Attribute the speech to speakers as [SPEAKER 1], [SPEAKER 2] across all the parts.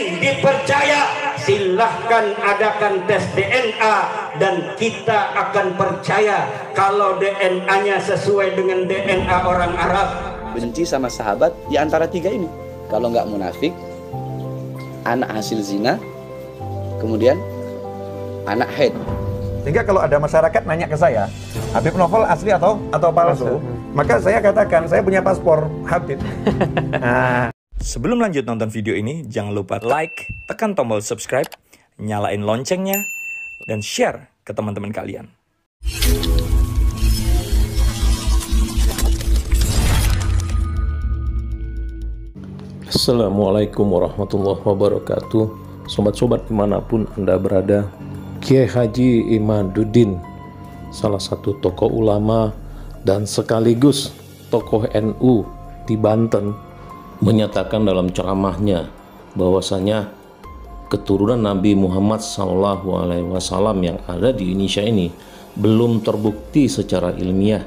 [SPEAKER 1] ingin dipercaya, silahkan adakan tes DNA dan kita akan percaya kalau DNA-nya sesuai dengan DNA orang Arab.
[SPEAKER 2] Benci sama sahabat di antara tiga ini. Kalau nggak munafik, anak hasil zina, kemudian anak haid.
[SPEAKER 3] Sehingga kalau ada masyarakat nanya ke saya, Habib Novel asli atau palsu, maka saya katakan saya punya paspor Habib. Nah.
[SPEAKER 4] Sebelum lanjut nonton video ini, jangan lupa like, tekan tombol subscribe, nyalain loncengnya, dan share ke teman-teman kalian.
[SPEAKER 5] Assalamualaikum warahmatullahi wabarakatuh. Sobat-sobat dimanapun Anda berada, Kiai Haji Imaduddin, salah satu tokoh ulama dan sekaligus tokoh NU di Banten, menyatakan dalam ceramahnya bahwasanya keturunan Nabi Muhammad SAW yang ada di Indonesia ini belum terbukti secara ilmiah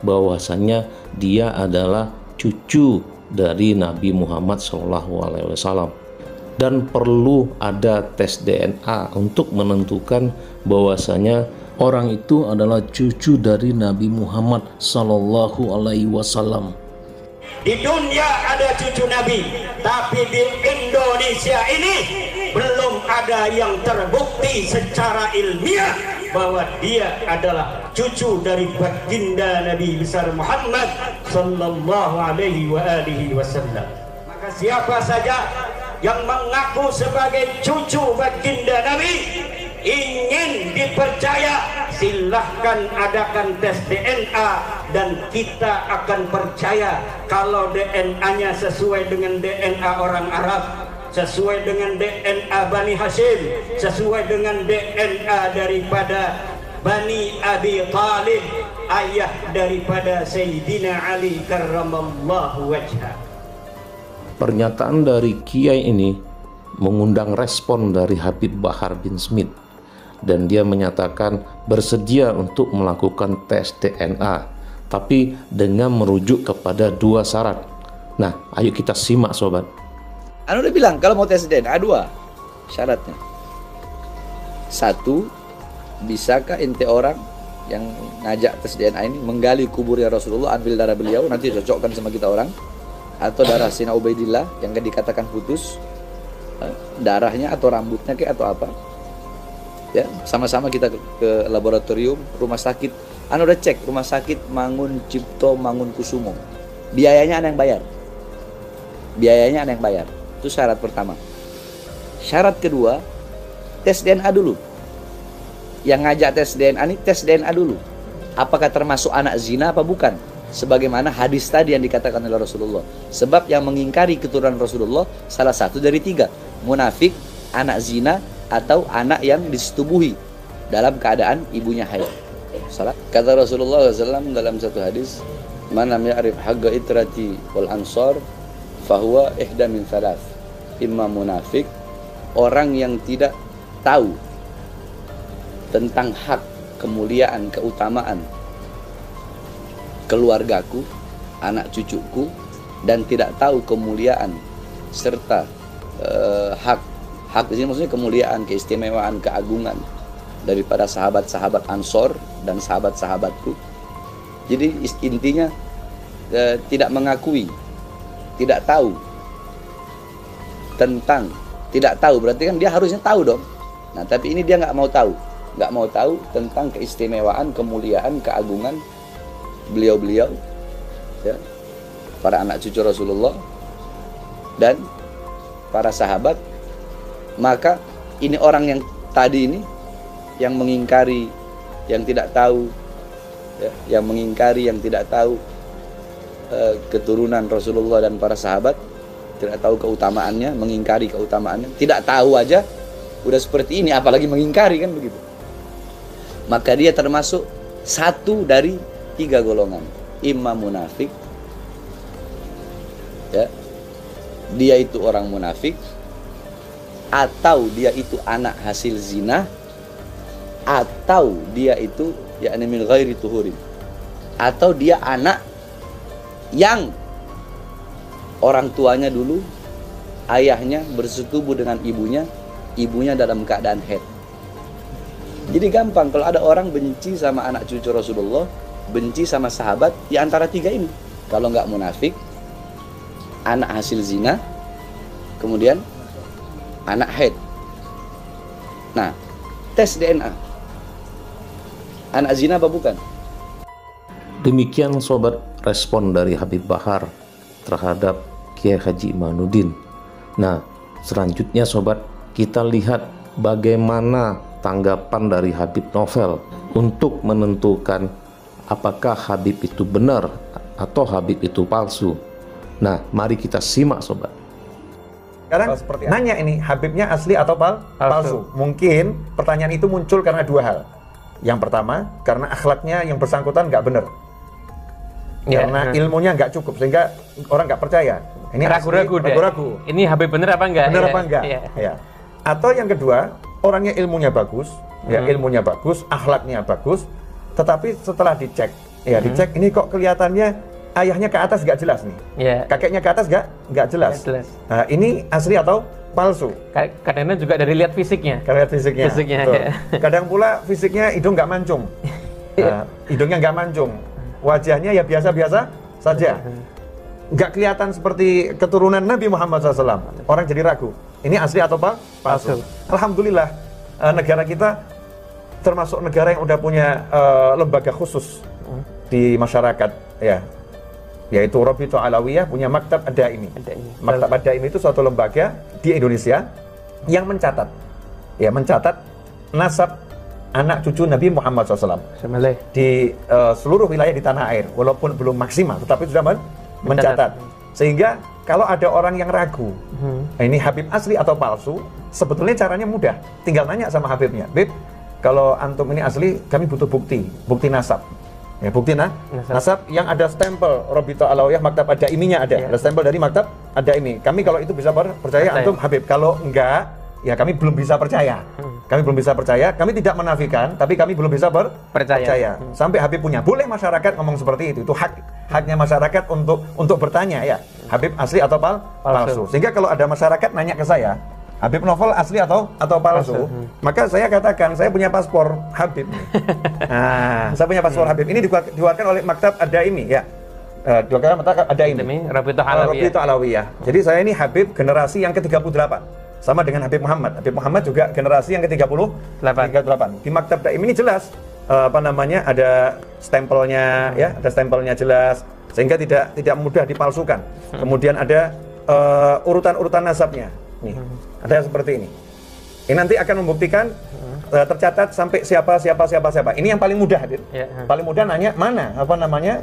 [SPEAKER 5] bahwasanya dia adalah cucu dari Nabi Muhammad SAW, dan perlu ada tes DNA untuk menentukan bahwasanya orang itu adalah cucu dari Nabi Muhammad SAW.
[SPEAKER 1] Di dunia ada cucu Nabi, tapi di Indonesia ini belum ada yang terbukti secara ilmiah bahwa dia adalah cucu dari baginda Nabi besar Muhammad sallallahu alaihi wasallam. Maka siapa saja yang mengaku sebagai cucu baginda Nabi ingin dipercaya, silahkan adakan tes DNA dan kita akan percaya kalau DNA-nya sesuai dengan DNA orang Arab, sesuai dengan DNA Bani Hashim, sesuai dengan DNA daripada Bani Abi Talib, ayah daripada Sayyidina Ali karramallahu wajhah.
[SPEAKER 5] Pernyataan dari Kiai ini mengundang respon dari Habib Bahar bin Smith, dan dia menyatakan bersedia untuk melakukan tes DNA, tapi dengan merujuk kepada dua syarat. Nah, ayo kita simak sobat.
[SPEAKER 2] Anu udah bilang kalau mau tes DNA dua syaratnya. Satu, bisakah ente orang yang ngajak tes DNA ini menggali kuburnya Rasulullah, ambil darah beliau, nanti cocokkan sama kita orang, atau darah Sina Ubaidillah yang kan dikatakan putus, darahnya atau rambutnya kayak atau apa, ya sama-sama kita ke laboratorium rumah sakit. Anu udah cek rumah sakit Mangun Cipto Mangunkusumo, biayanya ada yang bayar, itu syarat pertama. Syarat kedua, tes DNA dulu. Yang ngajak tes DNA ini tes DNA dulu, apakah termasuk anak zina apa bukan, sebagaimana hadis tadi yang dikatakan oleh Rasulullah. Sebab yang mengingkari keturunan Rasulullah salah satu dari tiga: munafik, anak zina, atau anak yang disetubuhi dalam keadaan ibunya haid. Salah. Kata Rasulullah SAW dalam satu hadis, "Man lam ya'rif haqqa itrati wal ansar fahuwa ihda min thalath." Imma munafik, orang yang tidak tahu tentang hak, kemuliaan, keutamaan keluargaku, anak cucuku, dan tidak tahu kemuliaan serta hak di sini maksudnya kemuliaan, keistimewaan, keagungan daripada sahabat-sahabat Ansor dan sahabat-sahabatku. Jadi intinya tidak mengakui, tidak tahu tentang, tidak tahu berarti kan dia harusnya tahu dong. Nah tapi ini dia nggak mau tahu tentang keistimewaan, kemuliaan, keagungan beliau-beliau, ya, para anak cucu Rasulullah dan para sahabat. Maka ini orang yang tadi ini yang mengingkari, yang tidak tahu, ya, yang mengingkari, yang tidak tahu keturunan Rasulullah dan para sahabat, tidak tahu keutamaannya, mengingkari keutamaannya, tidak tahu aja udah seperti ini, apalagi mengingkari, kan begitu. Maka dia termasuk satu dari tiga golongan: imam munafik, ya, dia itu orang munafik, atau dia itu anak hasil zina, atau dia itu yakni min ghairi tuhurin, atau dia anak yang orang tuanya dulu ayahnya bersetubuh dengan ibunya, ibunya dalam keadaan haid. Jadi gampang kalau ada orang benci sama anak cucu Rasulullah, benci sama sahabat, di antara tiga ini. Kalau nggak munafik, anak hasil zina, kemudian anak haid. Nah, tes DNA. Anak zina apa bukan?
[SPEAKER 5] Demikian sobat respon dari Habib Bahar terhadap Kiai Haji Imanuddin. Nah, selanjutnya sobat, kita lihat bagaimana tanggapan dari Habib Novel untuk menentukan apakah Habib itu benar atau Habib itu palsu. Nah, mari kita simak sobat.
[SPEAKER 3] Sekarang nanya ini, Habibnya asli atau palsu? Mungkin pertanyaan itu muncul karena dua hal. Yang pertama, karena akhlaknya yang bersangkutan nggak benar. Karena ilmunya nggak cukup, sehingga orang nggak percaya. Ini ragu-ragu.
[SPEAKER 6] Ini Habib bener apa enggak?
[SPEAKER 3] Bener apa enggak? Ya. Atau yang kedua, orangnya ilmunya bagus, ilmunya bagus, akhlaknya bagus, tetapi setelah dicek, dicek ini kok kelihatannya ayahnya ke atas nggak jelas nih, kakeknya ke atas nggak jelas. Nah, ini asli atau palsu?
[SPEAKER 6] Kadang-kadang juga dari lihat fisiknya.
[SPEAKER 3] Kadang pula fisiknya hidung nggak mancung, hidungnya nggak mancung, wajahnya ya biasa-biasa saja, nggak kelihatan seperti keturunan Nabi Muhammad SAW. Orang jadi ragu, ini asli atau palsu? Alhamdulillah, negara kita termasuk negara yang udah punya lembaga khusus di masyarakat, yaitu Rabithah Alawiyah punya Maktab Ad-Daimi. Maktab Ad-Daimi itu suatu lembaga di Indonesia yang mencatat nasab anak cucu Nabi Muhammad SAW di seluruh wilayah di tanah air, walaupun belum maksimal, tetapi sudah mencatat. Sehingga kalau ada orang yang ragu, ini Habib asli atau palsu, sebetulnya caranya mudah, tinggal nanya sama Habibnya, Bib, kalau antum ini asli, kami butuh bukti nasab. Bukti nasab yang ada stempel Rabithah Alawiyah Maktab Ad-Daiminya ada stempel dari Maktab Ad-Daimi. Kami kalau itu bisa percaya antum Habib, kalau enggak, ya kami belum bisa percaya. Kami tidak menafikan, tapi kami belum bisa percaya. Sampai Habib punya. Boleh masyarakat ngomong seperti itu haknya masyarakat untuk bertanya, Habib asli atau palsu. Sehingga kalau ada masyarakat nanya ke saya, Habib Novel asli atau palsu? Maka saya katakan, saya punya paspor Habib. Saya punya paspor Habib. Ini dikeluarkan oleh Maktab Ad-Daimi, dikeluarkan Maktab Ad-Daimi, Rabithah Alawiyah. Jadi saya ini Habib generasi yang ke-38. Sama dengan Habib Muhammad. Habib Muhammad juga generasi yang ke-38. Di Maktab Ad-Daimi ini jelas ada stempelnya, ada stempelnya jelas, sehingga tidak mudah dipalsukan. Kemudian ada urutan-urutan nasabnya. Nih, ada seperti ini. Ini nanti akan membuktikan tercatat sampai siapa. Ini yang paling mudah, Habib. Paling mudah nanya mana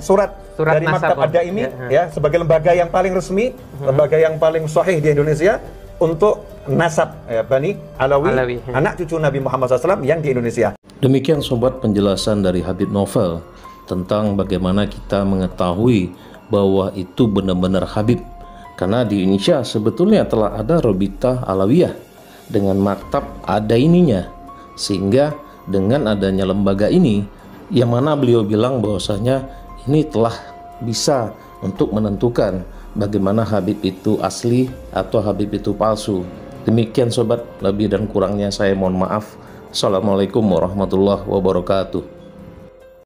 [SPEAKER 3] surat dari Maktab Ad-Daimi, sebagai lembaga yang paling resmi, lembaga yang paling sahih di Indonesia untuk nasab Bani Alawi, anak cucu Nabi Muhammad SAW yang di Indonesia.
[SPEAKER 5] Demikian sobat penjelasan dari Habib Novel tentang bagaimana kita mengetahui bahwa itu benar-benar Habib. Karena di Indonesia sebetulnya telah ada Rabithah Alawiyah dengan maktab Ad-Daiminya, sehingga dengan adanya lembaga ini, yang mana beliau bilang bahwasanya ini telah bisa untuk menentukan bagaimana Habib itu asli atau Habib itu palsu. Demikian sobat, lebih dan kurangnya saya mohon maaf. Assalamualaikum warahmatullahi wabarakatuh.